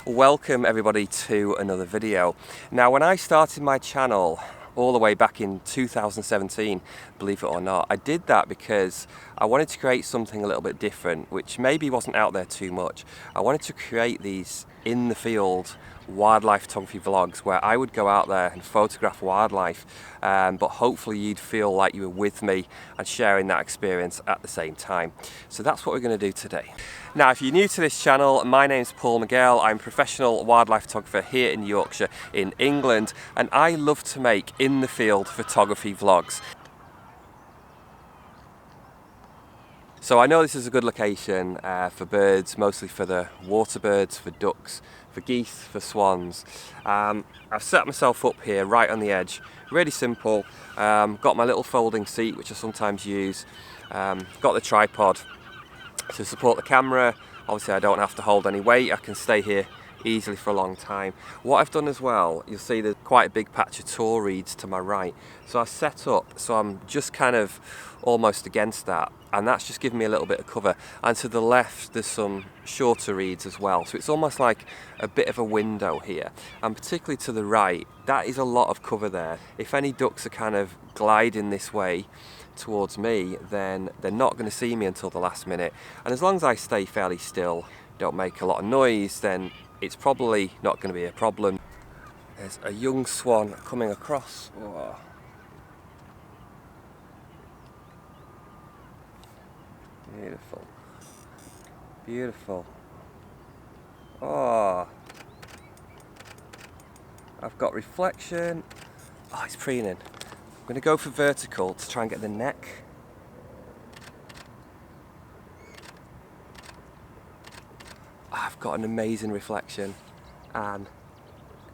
Welcome everybody to another video. Now, when I started my channel all the way back in 2017, believe it or not, I did that because I wanted to create something a little bit different, which maybe wasn't out there too much. I wanted to create these in the field wildlife photography vlogs where I would go out there and photograph wildlife, but hopefully you'd feel like you were with me and sharing that experience at the same time. So that's what we're going to do today. Now, if you're new to this channel, my name's Paul Miguel. I'm a professional wildlife photographer here in Yorkshire in England, and I love to make in the field photography vlogs. So I know this is a good location for birds, mostly for the water birds, for ducks, for geese, for swans. I've set myself up here right on the edge, really simple. Got my little folding seat, which I sometimes use. Got the tripod to support the camera. Obviously I don't have to hold any weight, I can stay here easily for a long time. What I've done as well, you'll see there's quite a big patch of tall reeds to my right. So I set up so I'm just kind of almost against that, and that's just giving me a little bit of cover. And to the left there's some shorter reeds as well, so it's almost like a bit of a window here. And particularly to the right, that is a lot of cover there. If any ducks are kind of gliding this way towards me, then they're not going to see me until the last minute. And as long as I stay fairly still, don't make a lot of noise, then it's probably not going to be a problem. There's a young swan coming across. Oh. Beautiful. Beautiful. Oh. I've got reflection. Oh, it's preening. I'm going to go for vertical to try and get the neck. I've got an amazing reflection, and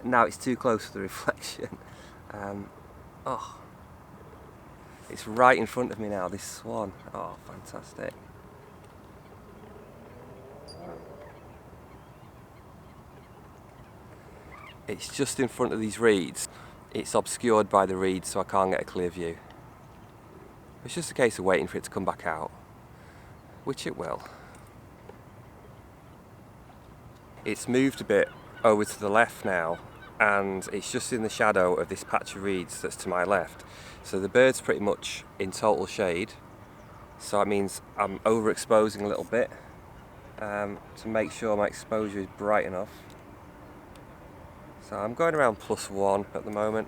now it's too close to the reflection. Oh, it's right in front of me now, this swan. Oh, fantastic. It's just in front of these reeds. It's obscured by the reeds, so I can't get a clear view. It's just a case of waiting for it to come back out, which it will. It's moved a bit over to the left now, and it's just in the shadow of this patch of reeds that's to my left. So the bird's pretty much in total shade, so that means I'm overexposing a little bit to make sure my exposure is bright enough. So I'm going around +1 at the moment.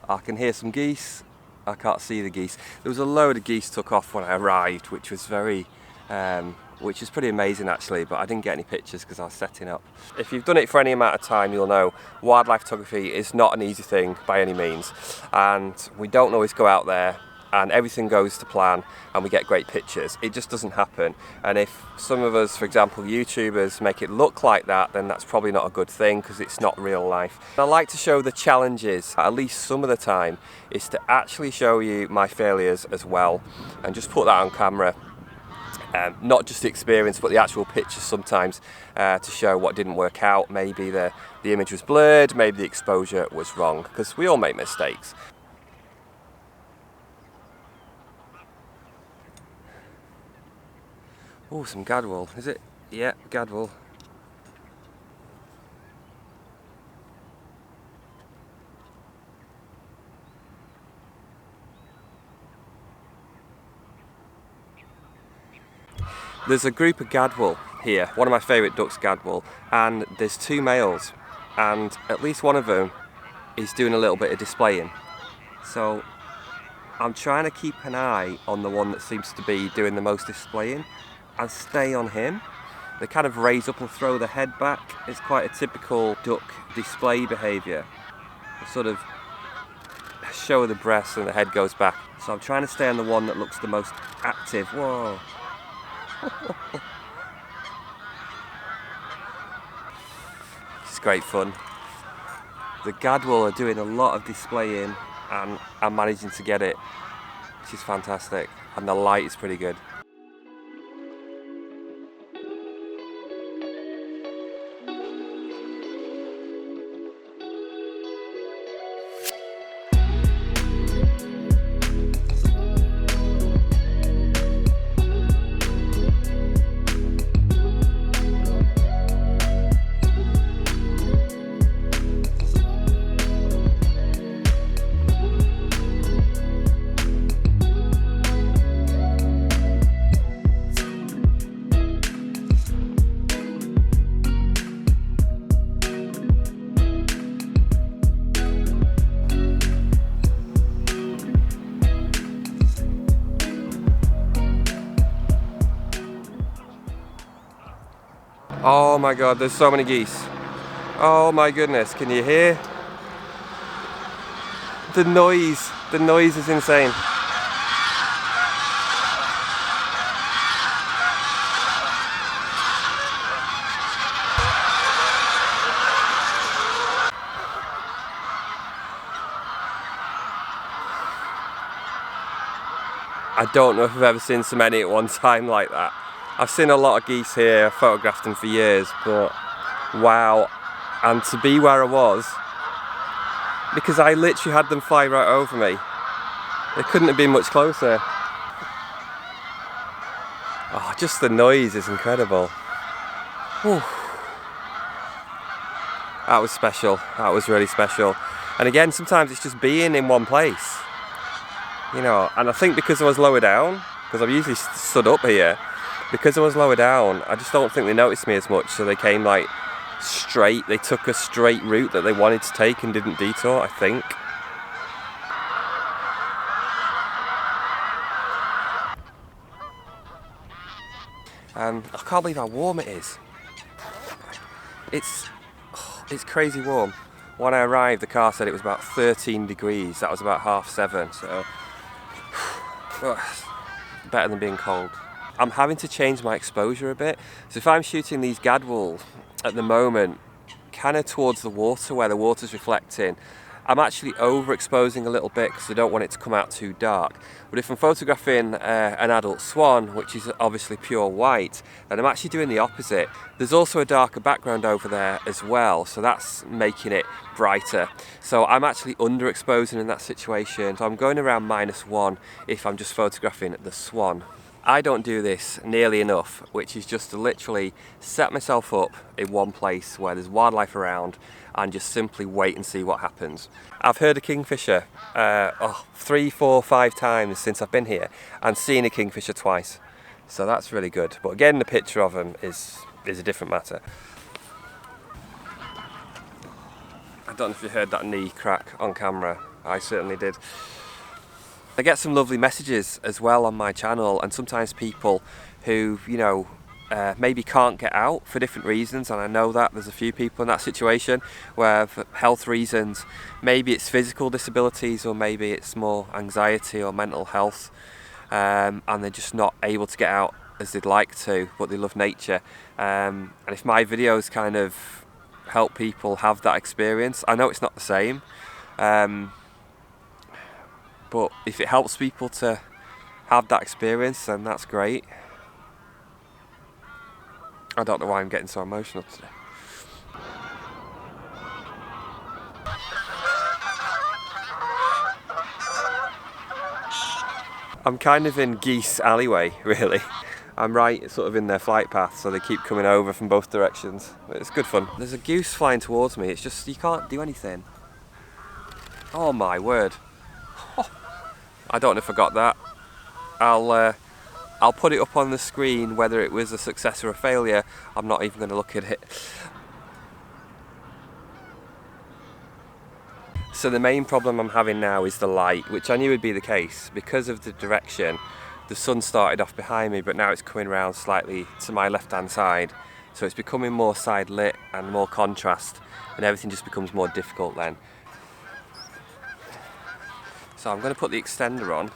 I can hear some geese. I can't see the geese. There was a load of geese took off when I arrived, which was which is pretty amazing actually, but I didn't get any pictures because I was setting up. If you've done it for any amount of time, you'll know wildlife photography is not an easy thing by any means, and we don't always go out there and everything goes to plan and we get great pictures. It just doesn't happen. And if some of us, for example YouTubers, make it look like that, then that's probably not a good thing because it's not real life. I like to show the challenges, at least some of the time, is to actually show you my failures as well and just put that on camera. Not just the experience but the actual pictures sometimes, to show what didn't work out. Maybe the image was blurred, maybe the exposure was wrong, because we all make mistakes. Oh, some Gadwall, is it? Yeah, Gadwall. There's a group of Gadwall here, one of my favourite ducks, Gadwall, and there's two males, and at least one of them is doing a little bit of displaying. So I'm trying to keep an eye on the one that seems to be doing the most displaying and stay on him. They kind of raise up and throw the head back. It's quite a typical duck display behaviour. They sort of show the breast and the head goes back. So I'm trying to stay on the one that looks the most active. Whoa. It's great fun. The Gadwall are doing a lot of displaying and I'm managing to get it, which is fantastic. And the light is pretty good. Oh my god, there's so many geese. Oh my goodness, can you hear? The noise is insane. I don't know if I've ever seen so many at one time like that. I've seen a lot of geese here, I've photographed them for years, but wow. And to be where I was, because I literally had them fly right over me. They couldn't have been much closer. Oh, just the noise is incredible. Whew. That was special, that was really special. And again, sometimes it's just being in one place. You know, and I think because I was lower down, because I'm usually stood up here, because I was lower down, I just don't think they noticed me as much, so they came like straight, they took a straight route that they wanted to take and didn't detour, I think. I can't believe how warm it is. It's crazy warm. When I arrived, the car said it was about 13 degrees, that was about 7:30, so better than being cold. I'm having to change my exposure a bit. So if I'm shooting these Gadwall at the moment, kind of towards the water where the water's reflecting, I'm actually overexposing a little bit because I don't want it to come out too dark. But if I'm photographing an adult swan, which is obviously pure white, then I'm actually doing the opposite. There's also a darker background over there as well, so that's making it brighter. So I'm actually underexposing in that situation. So I'm going around -1 if I'm just photographing the swan. I don't do this nearly enough, which is just to literally set myself up in one place where there's wildlife around and just simply wait and see what happens. I've heard a kingfisher 3, 4, 5 times since I've been here and seen a kingfisher twice. So that's really good. But getting a picture of them is a different matter. I don't know if you heard that knee crack on camera. I certainly did. I get some lovely messages as well on my channel, and sometimes people who, you know, maybe can't get out for different reasons, and I know that there's a few people in that situation where for health reasons, maybe it's physical disabilities or maybe it's more anxiety or mental health, and they're just not able to get out as they'd like to, but they love nature. And if my videos kind of help people have that experience, I know it's not the same, but if it helps people to have that experience, then that's great. I don't know why I'm getting so emotional today. I'm kind of in geese alleyway, really. I'm right sort of in their flight path, so they keep coming over from both directions. It's good fun. There's a goose flying towards me, it's just, you can't do anything. Oh my word. Oh, I don't know if I got that. I'll put it up on the screen whether it was a success or a failure. I'm not even going to look at it. So the main problem I'm having now is the light, which I knew would be the case because of the direction. The sun started off behind me, but now it's coming around slightly to my left hand side, so it's becoming more side lit and more contrast, and everything just becomes more difficult then. So I'm going to put the extender on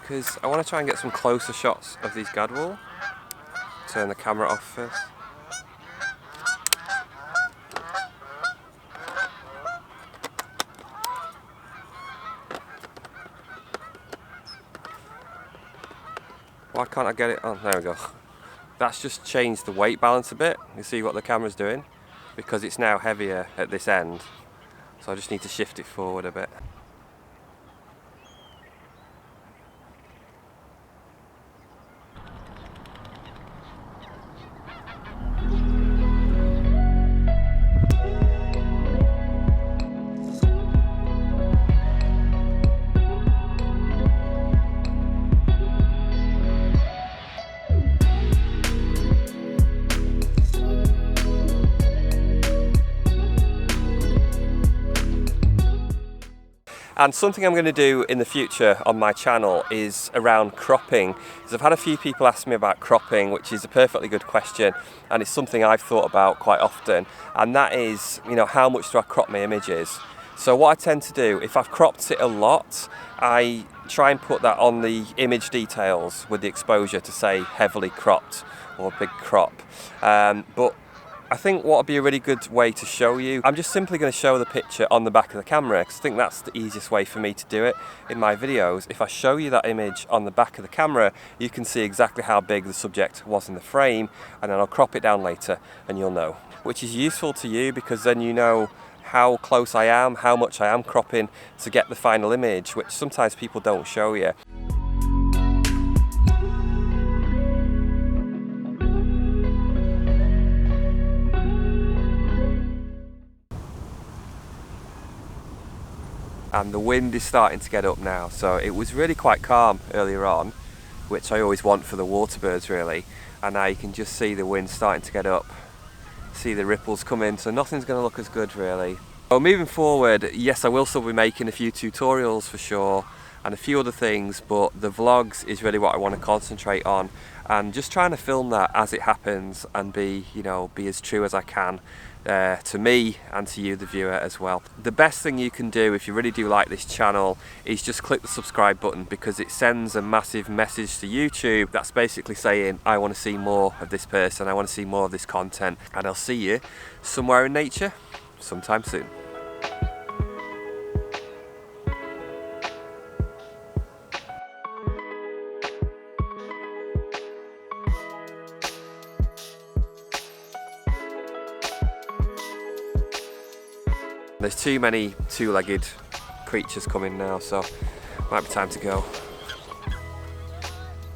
because I want to try and get some closer shots of these Gadwall. Turn the camera off first. Why can't I get it on? There we go. That's just changed the weight balance a bit. You see what the camera's doing? Because it's now heavier at this end. So I just need to shift it forward a bit. And something I'm going to do in the future on my channel is around cropping, because I've had a few people ask me about cropping, which is a perfectly good question, and it's something I've thought about quite often, and that is, you know, how much do I crop my images? So what I tend to do, if I've cropped it a lot, I try and put that on the image details with the exposure to say heavily cropped or big crop. But I think what would be a really good way to show you, I'm just simply going to show the picture on the back of the camera, because I think that's the easiest way for me to do it in my videos. If I show you that image on the back of the camera, you can see exactly how big the subject was in the frame, and then I'll crop it down later and you'll know. Which is useful to you, because then you know how close I am, how much I am cropping to get the final image, which sometimes people don't show you. And the wind is starting to get up now, so it was really quite calm earlier on, which I always want for the water birds really, and now you can just see the wind starting to get up, see the ripples come in, so nothing's going to look as good really. Well, moving forward, yes, I will still be making a few tutorials for sure and a few other things, but the vlogs is really what I want to concentrate on, and just trying to film that as it happens and be, you know, be as true as I can to me and to you, the viewer, as well. The best thing you can do if you really do like this channel is just click the subscribe button, because it sends a massive message to YouTube that's basically saying, I want to see more of this person, I want to see more of this content, and I'll see you somewhere in nature sometime soon. There's too many two-legged creatures coming now, so might be time to go.